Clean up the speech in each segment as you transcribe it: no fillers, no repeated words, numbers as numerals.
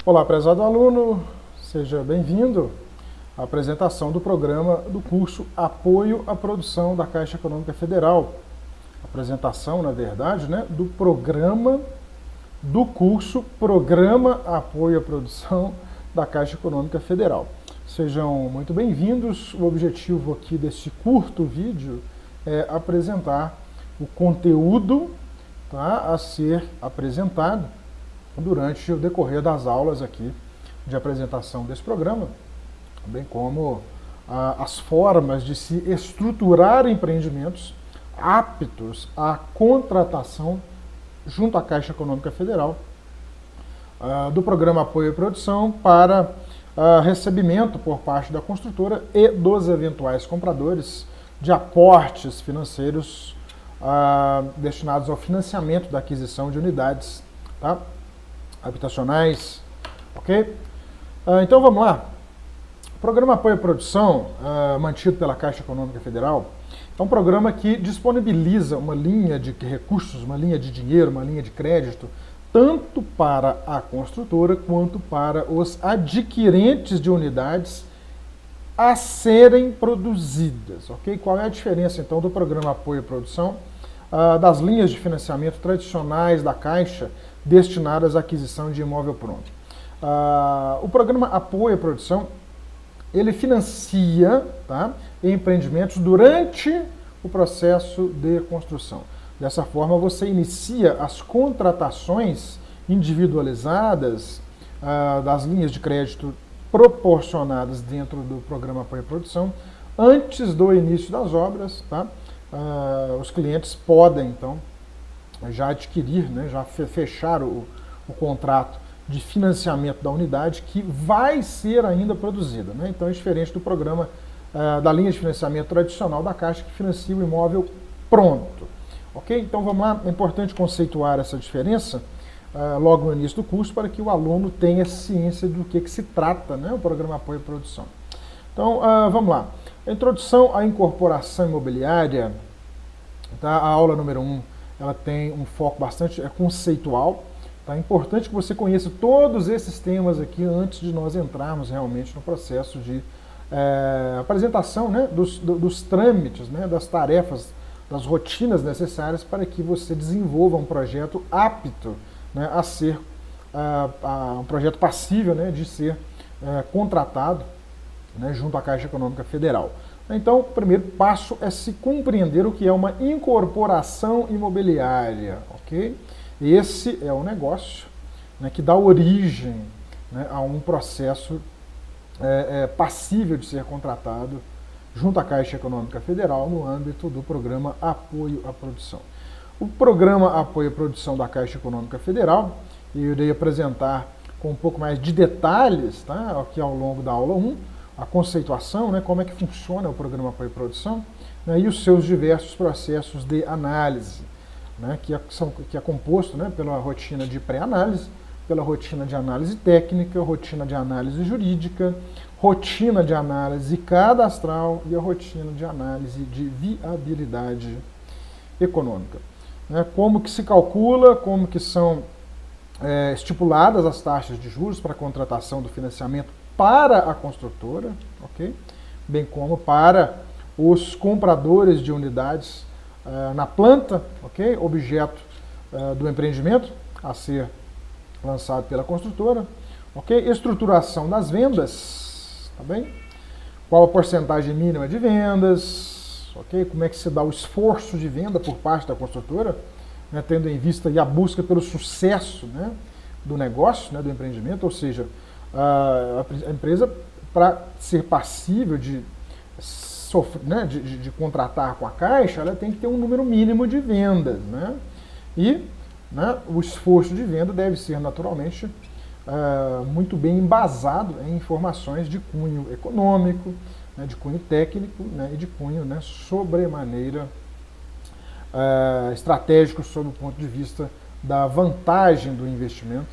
Olá, prezado aluno, seja bem-vindo à apresentação do programa do curso Apoio à Produção da Caixa Econômica Federal. Apresentação, na verdade, do programa do curso Programa Apoio à Produção da Caixa Econômica Federal. Sejam muito bem-vindos. O objetivo aqui deste curto vídeo é apresentar o conteúdo a ser apresentado durante o decorrer das aulas aqui de apresentação desse programa, bem como as formas de se estruturar empreendimentos aptos à contratação junto à Caixa Econômica Federal do Programa Apoio à Produção para recebimento por parte da construtora e dos eventuais compradores de aportes financeiros destinados ao financiamento da aquisição de unidades, tá? Habitacionais, ok? Então vamos lá. O Programa Apoio à Produção, mantido pela Caixa Econômica Federal, é um programa que disponibiliza uma linha de recursos, uma linha de dinheiro, uma linha de crédito, tanto para a construtora quanto para os adquirentes de unidades a serem produzidas, ok? Qual é a diferença, então, do Programa Apoio à Produção das linhas de financiamento tradicionais da Caixa destinadas à aquisição de imóvel pronto? O Programa Apoio à Produção, ele financia, tá, empreendimentos durante o processo de construção. Dessa forma, você inicia as contratações individualizadas das linhas de crédito proporcionadas dentro do Programa Apoio à Produção antes do início das obras, tá? Os clientes podem, então, já adquirir, já fechar o contrato de financiamento da unidade que vai ser ainda produzida, Então é diferente do programa da linha de financiamento tradicional da Caixa, que financia o imóvel pronto. Ok? Então vamos lá, é importante conceituar essa diferença logo no início do curso para que o aluno tenha ciência do que se trata, o Programa Apoio à Produção. Então vamos lá. A introdução à incorporação imobiliária, tá? A aula número 1, ela tem um foco bastante conceitual. Tá? É importante que você conheça todos esses temas aqui antes de nós entrarmos realmente no processo de apresentação dos trâmites, das tarefas, das rotinas necessárias para que você desenvolva um projeto apto a ser um projeto passível de ser contratado junto à Caixa Econômica Federal. Então, o primeiro passo é se compreender o que é uma incorporação imobiliária, ok? Esse é o negócio que dá origem a um processo passível de ser contratado junto à Caixa Econômica Federal no âmbito do Programa Apoio à Produção. O Programa Apoio à Produção da Caixa Econômica Federal, eu irei apresentar com um pouco mais de detalhes, tá? Aqui ao longo da aula 1, a conceituação, como é que funciona o Programa Apoio à Produção, e os seus diversos processos de análise, que é composto pela rotina de pré-análise, pela rotina de análise técnica, rotina de análise jurídica, rotina de análise cadastral e a rotina de análise de viabilidade econômica. Como que se calcula, como que são estipuladas as taxas de juros para a contratação do financiamento para a construtora, ok? Bem como para os compradores de unidades na planta, ok? Objeto do empreendimento a ser lançado pela construtora, ok? Estruturação das vendas, tá bem? Qual a porcentagem mínima de vendas, ok? Como é que se dá o esforço de venda por parte da construtora, tendo em vista a busca pelo sucesso do negócio, do empreendimento, ou seja, a empresa, para ser passível de contratar com a Caixa, ela tem que ter um número mínimo de vendas, E o esforço de venda deve ser naturalmente muito bem embasado em informações de cunho econômico, de cunho técnico e de cunho sobremaneira estratégico sob o ponto de vista da vantagem do investimento,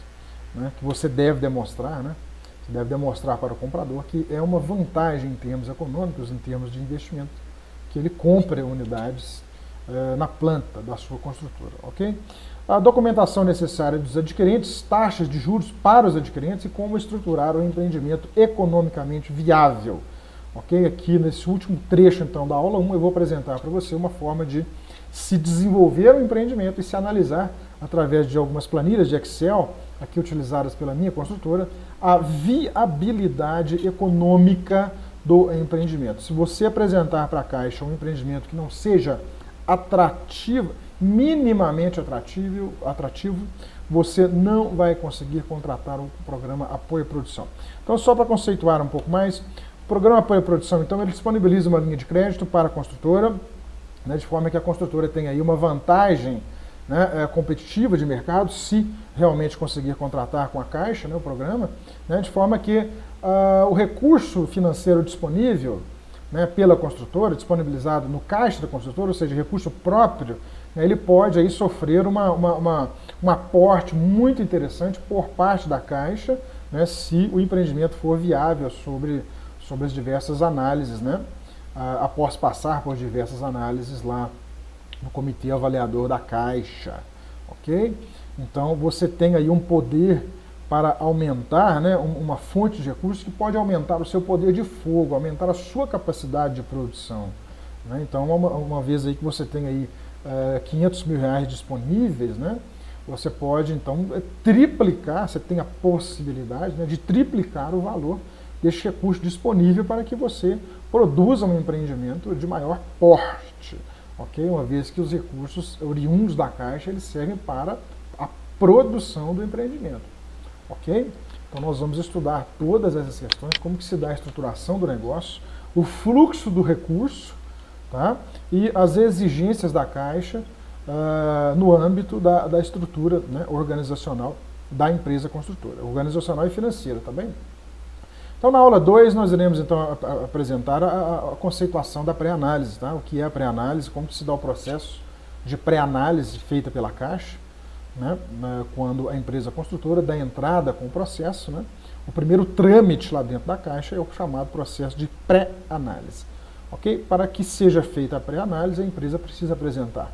que você deve demonstrar, você deve demonstrar para o comprador que é uma vantagem em termos econômicos, em termos de investimento, que ele compre unidades na planta da sua construtora, ok? A documentação necessária dos adquirentes, taxas de juros para os adquirentes e como estruturar o empreendimento economicamente viável. Ok? Aqui nesse último trecho então da aula 1 eu vou apresentar para você uma forma de se desenvolver o empreendimento e se analisar através de algumas planilhas de Excel, aqui utilizadas pela minha construtora, a viabilidade econômica do empreendimento. Se você apresentar para a Caixa um empreendimento que não seja atrativo, minimamente atrativo, você não vai conseguir contratar o programa Apoio à Produção. Então, só para conceituar um pouco mais, o programa Apoio à Produção, então, ele disponibiliza uma linha de crédito para a construtora, né, de forma que a construtora tenha aí uma vantagem, né, competitiva de mercado, se realmente conseguir contratar com a Caixa, né, o programa, né, de forma que o recurso financeiro disponível, né, pela construtora, disponibilizado no caixa da construtora, ou seja, recurso próprio, né, ele pode aí sofrer um aporte muito interessante por parte da Caixa, né, se o empreendimento for viável sobre as diversas análises, né, após passar por diversas análises lá no comitê avaliador da Caixa, ok? Então você tem aí um poder para aumentar, né, uma fonte de recursos que pode aumentar o seu poder de fogo, aumentar a sua capacidade de produção, né? Então, uma vez aí que você tem aí R$500 mil disponíveis, né, você pode então triplicar, você tem a possibilidade, né, de triplicar o valor deste recurso disponível para que você produza um empreendimento de maior porte, ok? Uma vez que os recursos oriundos da Caixa eles servem para a produção do empreendimento. Ok? Então nós vamos estudar todas essas questões, como que se dá a estruturação do negócio, o fluxo do recurso, tá? E as exigências da Caixa no âmbito da estrutura, né, organizacional da empresa construtora, organizacional e financeira, tá bem? Então na aula 2 nós iremos então apresentar a conceituação da pré-análise, tá? O que é a pré-análise, como que se dá o processo de pré-análise feita pela Caixa, né, quando a empresa construtora dá entrada com o processo, né, o primeiro trâmite lá dentro da Caixa é o chamado processo de pré-análise. Okay? Para que seja feita a pré-análise, a empresa precisa apresentar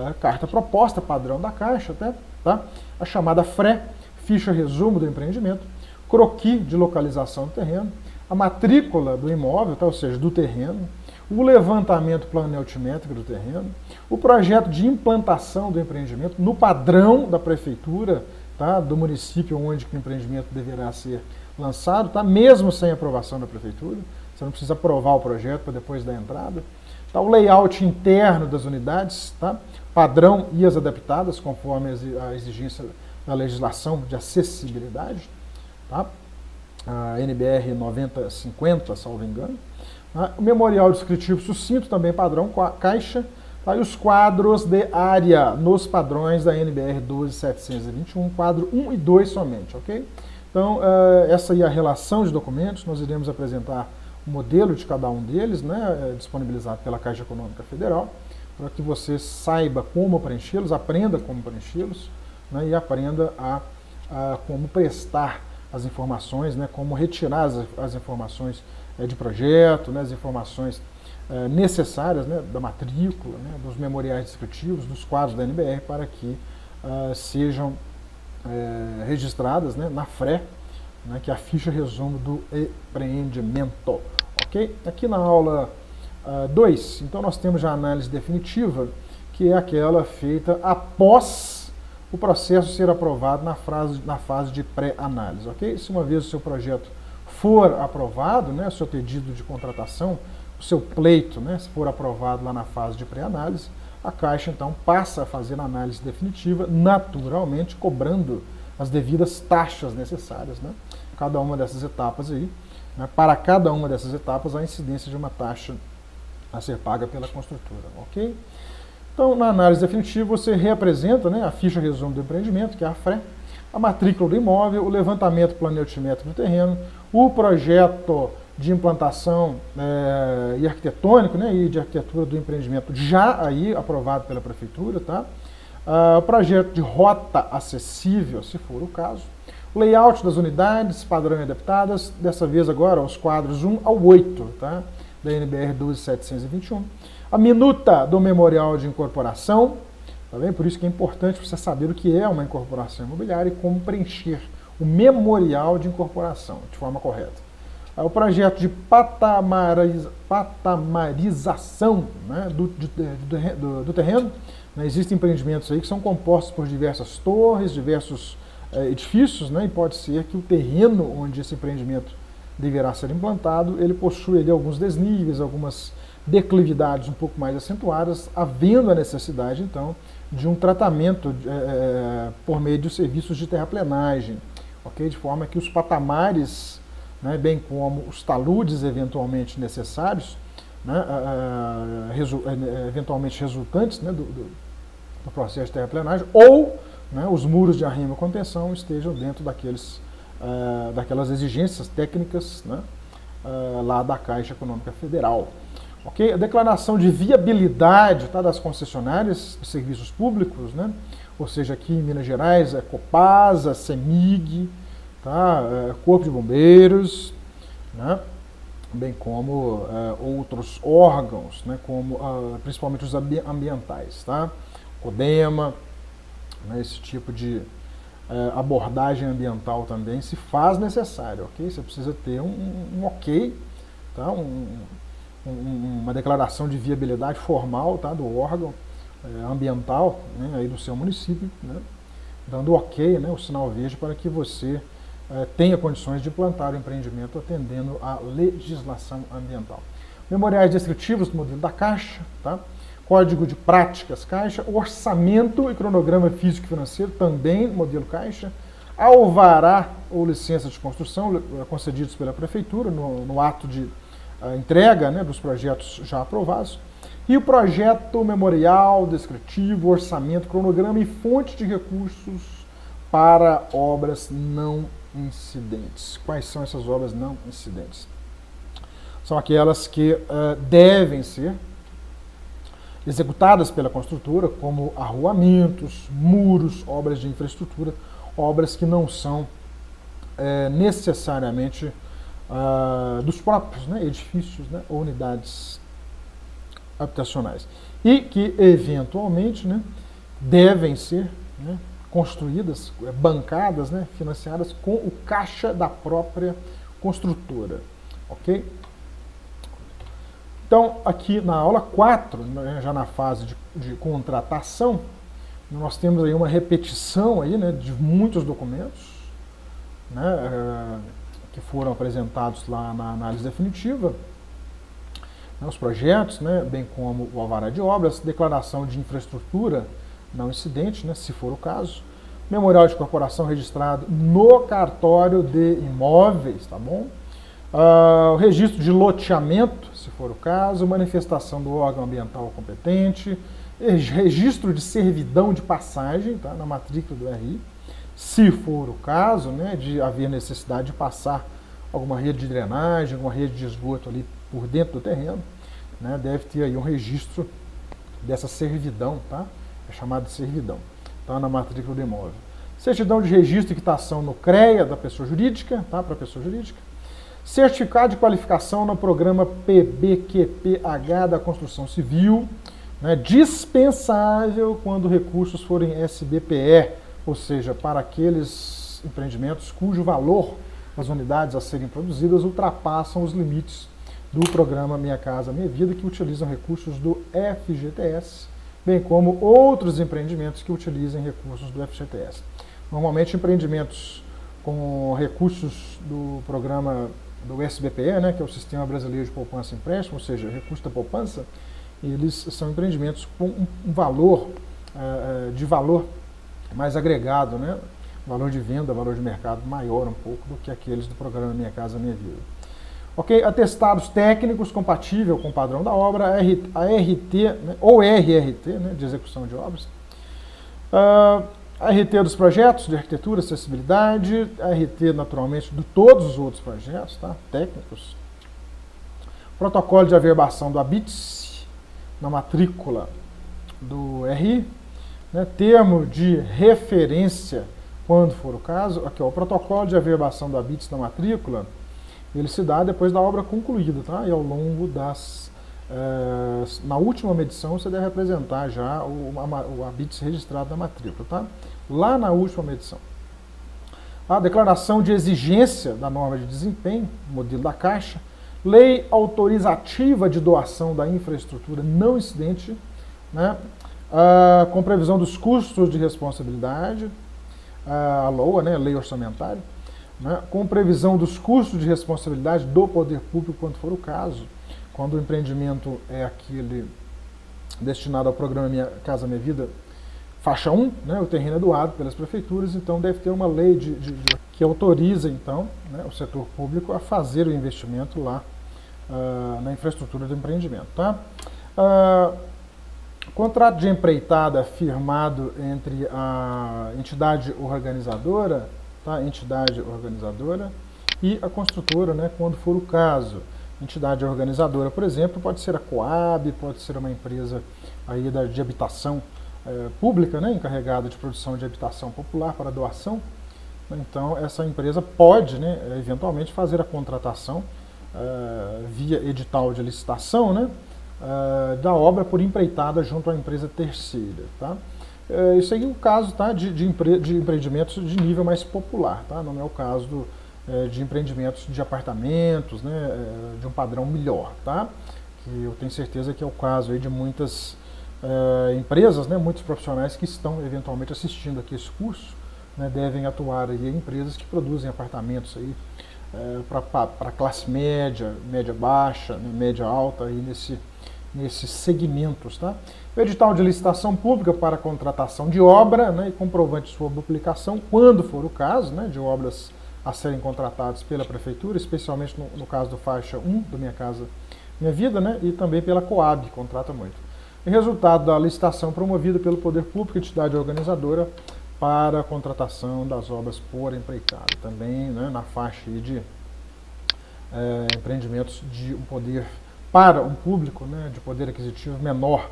a carta proposta padrão da Caixa, tá? A chamada FRE, ficha resumo do empreendimento, croquis de localização do terreno, a matrícula do imóvel, tá? Ou seja, do terreno, o levantamento planimétrico do terreno, o projeto de implantação do empreendimento no padrão da prefeitura, tá, do município onde o empreendimento deverá ser lançado, tá, mesmo sem aprovação da prefeitura, você não precisa aprovar o projeto para depois da entrada. Tá, o layout interno das unidades, tá, padrão e as adaptadas conforme a exigência da legislação de acessibilidade, tá, a NBR 9050, salvo engano. O memorial descritivo sucinto, também padrão Caixa, tá? E os quadros de área nos padrões da NBR 12721, quadro 1 e 2 somente, ok? Então, essa aí é a relação de documentos, nós iremos apresentar o modelo de cada um deles, né, disponibilizado pela Caixa Econômica Federal, para que você saiba como preenchê-los, aprenda como preenchê-los, né, e aprenda como prestar as informações, né, como retirar as informações de projeto, né, as informações necessárias, né, da matrícula, né, dos memoriais descritivos, dos quadros da NBR, para que sejam registradas, né, na FRE, né, que é a ficha resumo do empreendimento. Ok? Aqui na aula 2, então nós temos já a análise definitiva, que é aquela feita após o processo ser aprovado na fase de pré-análise. Ok? Se uma vez o seu projeto for aprovado, né, o seu pedido de contratação, o seu pleito, né, se for aprovado lá na fase de pré-análise, a Caixa então passa a fazer a análise definitiva, naturalmente cobrando as devidas taxas necessárias, né, cada uma dessas etapas aí, né, para cada uma dessas etapas a incidência de uma taxa a ser paga pela construtora, ok? Então, na análise definitiva, você reapresenta, né, a ficha resumo do empreendimento, que é a FRE, a matrícula do imóvel, o levantamento planimétrico do terreno, o projeto de implantação e arquitetônico, né, e de arquitetura do empreendimento já aí aprovado pela prefeitura, tá? O projeto de rota acessível, se for o caso, o layout das unidades, padrão e adaptadas, dessa vez agora os quadros 1 ao 8, tá? Da NBR 12721, A minuta do memorial de incorporação, tá bem? Por isso que é importante você saber o que é uma incorporação imobiliária e como preencher o memorial de incorporação de forma correta. O projeto de patamarização, né, do terreno. Né, existem empreendimentos aí que são compostos por diversas torres, diversos edifícios, né, e pode ser que o terreno onde esse empreendimento deverá ser implantado, ele possui ali alguns desníveis, algumas declividades um pouco mais acentuadas, havendo a necessidade, então, de um tratamento por meio de serviços de terraplenagem, okay? De forma que os patamares, né, bem como os taludes eventualmente necessários, né, eventualmente resultantes, né, do processo de terraplenagem, ou, né, os muros de arrimo e contenção estejam dentro daquelas exigências técnicas, né, lá da Caixa Econômica Federal. Okay? A declaração de viabilidade, tá, das concessionárias de serviços públicos, né, ou seja, aqui em Minas Gerais, Copasa, CEMIG, tá, Corpo de Bombeiros, né, bem como outros órgãos, né, como principalmente os ambientais, tá, CODEMA, né, esse tipo de abordagem ambiental também se faz necessário, ok? Você precisa ter um ok, tá, uma declaração de viabilidade formal, tá, do órgão ambiental, né, aí do seu município, né, dando ok, né, o sinal verde para que você tenha condições de implantar o empreendimento atendendo à legislação ambiental. Memoriais descritivos do modelo da Caixa, tá? Código de práticas Caixa, orçamento e cronograma físico-financeiro, também modelo Caixa, alvará ou licença de construção concedidos pela Prefeitura no ato de entrega, né, dos projetos já aprovados, e o projeto memorial descritivo, orçamento, cronograma e fonte de recursos para obras não incidentes. Quais são essas obras não incidentes? São aquelas que devem ser executadas pela construtora, como arruamentos, muros, obras de infraestrutura, obras que não são necessariamente dos próprios, né, edifícios, né, ou unidades habitacionais. E que, eventualmente, né, devem ser, né, construídas, bancadas, né, financiadas com o caixa da própria construtora. Ok? Então, aqui na aula 4, né, já na fase de contratação, nós temos aí uma repetição aí, né, de muitos documentos, né, que foram apresentados lá na análise definitiva, né, os projetos, né, bem como o alvará de obras, declaração de infraestrutura não incidente, né, se for o caso, memorial de incorporação registrado no cartório de imóveis, tá bom? O registro de loteamento, se for o caso, manifestação do órgão ambiental competente, registro de servidão de passagem, tá, na matrícula do RI, se for o caso, né, de haver necessidade de passar alguma rede de drenagem, alguma rede de esgoto ali por dentro do terreno, né, deve ter aí um registro dessa servidão, tá? É chamado de servidão, tá, na matrícula do imóvel. Certidão de registro e quitação no CREA da pessoa jurídica, tá, para a pessoa jurídica. Certificado de qualificação no programa PBQPH da construção civil, né, dispensável quando recursos forem SBPE, ou seja, para aqueles empreendimentos cujo valor das unidades a serem produzidas ultrapassam os limites do programa Minha Casa Minha Vida, que utilizam recursos do FGTS, bem como outros empreendimentos que utilizem recursos do FGTS. Normalmente empreendimentos com recursos do programa do SBPE, né, que é o Sistema Brasileiro de Poupança e Empréstimo, ou seja, recurso da poupança, eles são empreendimentos com um valor, de valor mais agregado, né, valor de venda, valor de mercado maior um pouco do que aqueles do programa Minha Casa Minha Vida. Ok? Atestados técnicos compatível com o padrão da obra, a RT, né, ou RRT, né, de execução de obras, a RT dos projetos de arquitetura, acessibilidade, a RT, naturalmente, de todos os outros projetos, tá, técnicos, protocolo de averbação do ABITS na matrícula do RI, né, termo de referência, quando for o caso, aqui ó, o protocolo de averbação do ABITS na matrícula, ele se dá depois da obra concluída, tá, e ao longo das Na última medição você deve apresentar já o ABITS registrado na matrícula, tá? Lá na última medição. A declaração de exigência da norma de desempenho, modelo da Caixa, lei autorizativa de doação da infraestrutura não incidente, né? Com previsão dos custos de responsabilidade, a LOA, né? Lei orçamentária, né? Com previsão dos custos de responsabilidade do poder público, quando for o caso, quando o empreendimento é aquele destinado ao programa Minha Casa Minha Vida, faixa 1, né, o terreno é doado pelas prefeituras, então deve ter uma lei que autoriza, então, né, o setor público a fazer o investimento lá na infraestrutura do empreendimento. Tá? Contrato de empreitada firmado entre a entidade organizadora, tá, e a construtora, né, quando for o caso. Entidade organizadora, por exemplo, pode ser a Coab, pode ser uma empresa aí de habitação pública, né, encarregada de produção de habitação popular para doação. Então, essa empresa pode, né, eventualmente, fazer a contratação via edital de licitação, né, da obra por empreitada junto à empresa terceira. Tá? Isso aí é o caso, tá, de empreendimentos de nível mais popular, tá? Não é o caso de empreendimentos de apartamentos, né, de um padrão melhor, tá? Que eu tenho certeza que é o caso aí de muitas empresas, né, muitos profissionais que estão eventualmente assistindo aqui esse curso, né, devem atuar aí em empresas que produzem apartamentos aí para classe média, média baixa, né, média alta aí nesses segmentos, tá? O edital de licitação pública para contratação de obra, né, e comprovante de sua publicação, quando for o caso, né, de obras a serem contratados pela Prefeitura, especialmente no caso do faixa 1 do Minha Casa Minha Vida, né, e também pela Coab, contrata muito. E resultado da licitação promovida pelo Poder Público, entidade organizadora, para a contratação das obras por empreitada. Também, né, na faixa aí de empreendimentos de um poder para um público, né, de poder aquisitivo menor.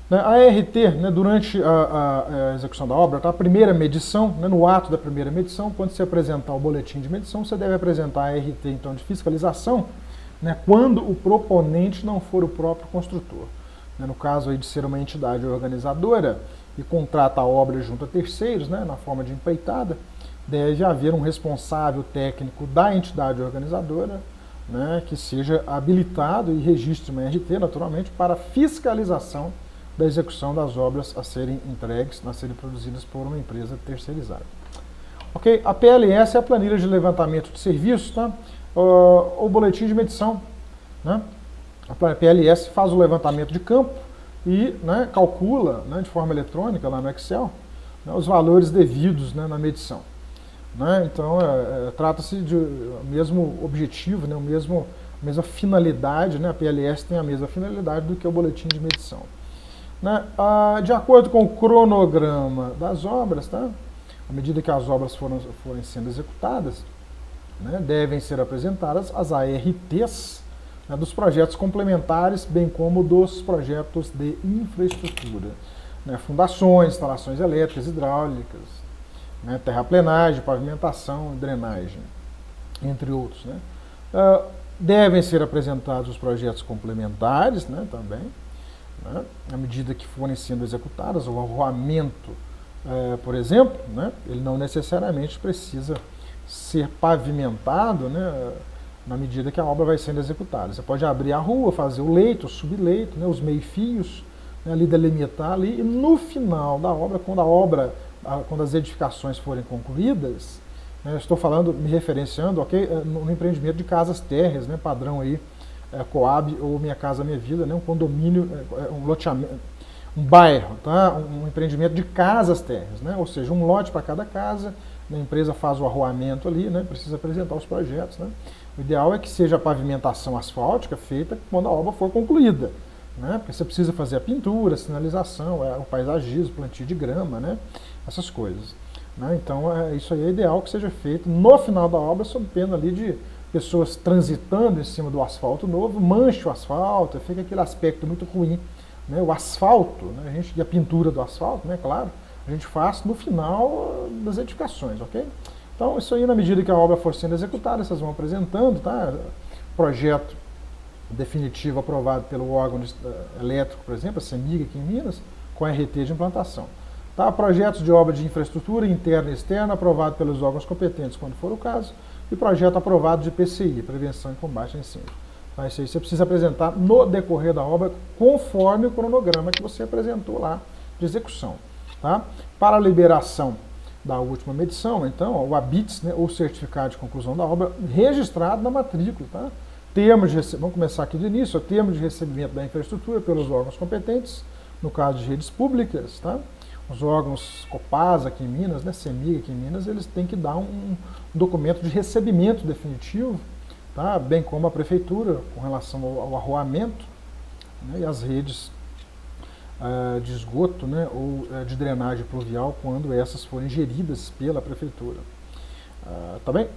A ART, né, durante a execução da obra, tá? A primeira medição, né, no ato da primeira medição, quando você apresentar o boletim de medição, você deve apresentar a ART, então, de fiscalização, né, quando o proponente não for o próprio construtor. No caso aí de ser uma entidade organizadora e contrata a obra junto a terceiros, né, na forma de empreitada, deve haver um responsável técnico da entidade organizadora, né, que seja habilitado e registre uma ART, naturalmente, para fiscalização da execução das obras a serem entregues, a serem produzidas por uma empresa terceirizada. Ok? A PLS é a planilha de levantamento de serviços, tá? O boletim de medição, né? A PLS faz o levantamento de campo e, né, calcula, né, de forma eletrônica lá no Excel, né, os valores devidos, né, na medição. Né? Então, trata-se de mesmo objetivo, né, a mesma finalidade, né? A PLS tem a mesma finalidade do que o boletim de medição. Né? De acordo com o cronograma das obras, tá? À medida que as obras forem sendo executadas, né, devem ser apresentadas as ARTs, né, dos projetos complementares, bem como dos projetos de infraestrutura, né, fundações, instalações elétricas, hidráulicas, né, terraplenagem, pavimentação, drenagem, entre outros. Né. Devem ser apresentados os projetos complementares, né, também, né, à medida que forem sendo executadas. O arruamento, por exemplo, né, ele não necessariamente precisa ser pavimentado, né, na medida que a obra vai sendo executada. Você pode abrir a rua, fazer o leito, o subleito, né, os meio-fios, né, ali delimitar ali, e no final da obra, quando as edificações forem concluídas, né, eu estou falando, me referenciando, ok, no empreendimento de casas térreas, né, padrão aí, Coab ou Minha Casa Minha Vida, né, um condomínio, um loteamento, um bairro, tá, um empreendimento de casas térreas, né, ou seja, um lote para cada casa, a empresa faz o arruamento ali, né, precisa apresentar os projetos. Né. O ideal é que seja a pavimentação asfáltica feita quando a obra for concluída, né, porque você precisa fazer a pintura, a sinalização, o paisagismo, plantio de grama, né, essas coisas. Né. Então, isso aí é ideal que seja feito no final da obra, sob pena ali de pessoas transitando em cima do asfalto novo, mancha o asfalto, fica aquele aspecto muito ruim. Né. O asfalto, né, e a pintura do asfalto, né, claro, a gente faz no final das edificações, ok? Então, isso aí, na medida que a obra for sendo executada, vocês vão apresentando, tá? Projeto definitivo aprovado pelo órgão elétrico, por exemplo, a CEMIG aqui em Minas, com RT de implantação. Tá? Projetos de obra de infraestrutura interna e externa aprovado pelos órgãos competentes, quando for o caso, e projeto aprovado de PCI, Prevenção e Combate a Incêndio. Então, isso aí você precisa apresentar no decorrer da obra, conforme o cronograma que você apresentou lá de execução. Tá? Para a liberação da última medição, então, o ABITS, né, ou Certificado de Conclusão da Obra, registrado na matrícula. Tá? Vamos começar aqui de início, termo de recebimento da infraestrutura pelos órgãos competentes, no caso de redes públicas, tá? Os órgãos Copasa aqui em Minas, né, CEMIG aqui em Minas, eles têm que dar um documento de recebimento definitivo, tá? Bem como a prefeitura, com relação ao arruamento, né, e as redes de esgoto, né, ou de drenagem pluvial, quando essas forem geridas pela prefeitura. Tá bem?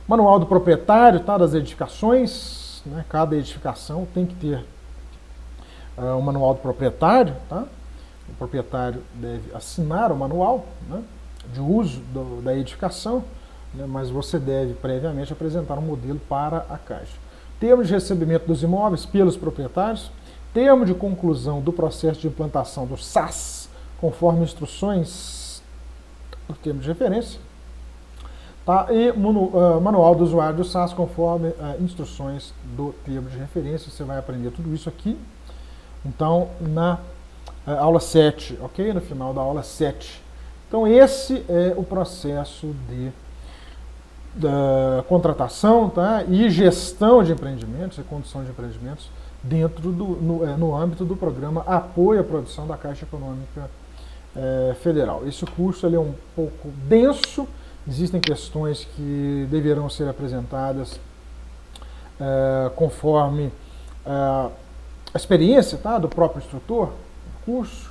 Manual do proprietário, tá, das edificações, né, cada edificação tem que ter um manual do proprietário, tá? O proprietário deve assinar o manual, né, de uso da edificação, né, mas você deve previamente apresentar um modelo para a Caixa. Termo de recebimento dos imóveis pelos proprietários, termo de conclusão do processo de implantação do SAS, conforme instruções do termo de referência, tá? E manual do usuário do SAS, conforme instruções do termo de referência. Você vai aprender tudo isso aqui, então, na aula 7, ok? No final da aula 7. Então, esse é o processo da contratação, tá? E gestão de empreendimentos e condução de empreendimentos dentro no âmbito do programa Apoio à Produção da Caixa Econômica Federal. Esse curso ele é um pouco denso, existem questões que deverão ser apresentadas conforme a experiência, tá, do próprio instrutor do curso,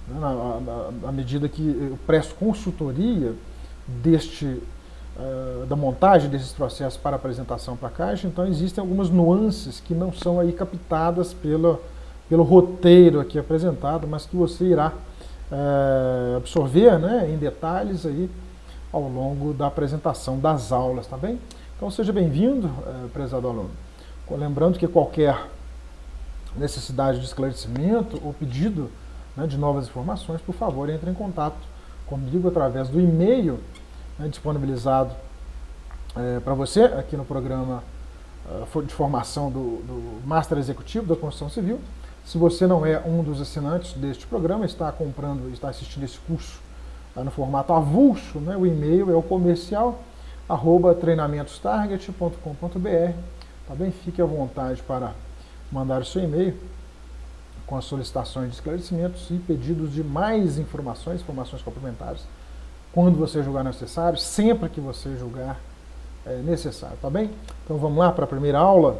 né, à medida que eu presto consultoria da montagem desses processos para apresentação para a Caixa. Então existem algumas nuances que não são aí captadas pelo roteiro aqui apresentado, mas que você irá absorver, né, em detalhes aí ao longo da apresentação das aulas, tá bem? Então seja bem-vindo, prezado aluno. Lembrando que qualquer necessidade de esclarecimento ou pedido, né, de novas informações, por favor, entre em contato comigo através do e-mail, né, disponibilizado para você aqui no programa de formação do Master Executivo da Construção Civil. Se você não é um dos assinantes deste programa, está assistindo esse curso no formato avulso, né, o e-mail é o comercial@treinamentostarget.com.br. Tá bem? Fique à vontade para mandar o seu e-mail com as solicitações de esclarecimentos e pedidos de mais informações complementares, quando você julgar necessário, sempre que você julgar necessário, tá bem? Então vamos lá para a primeira aula.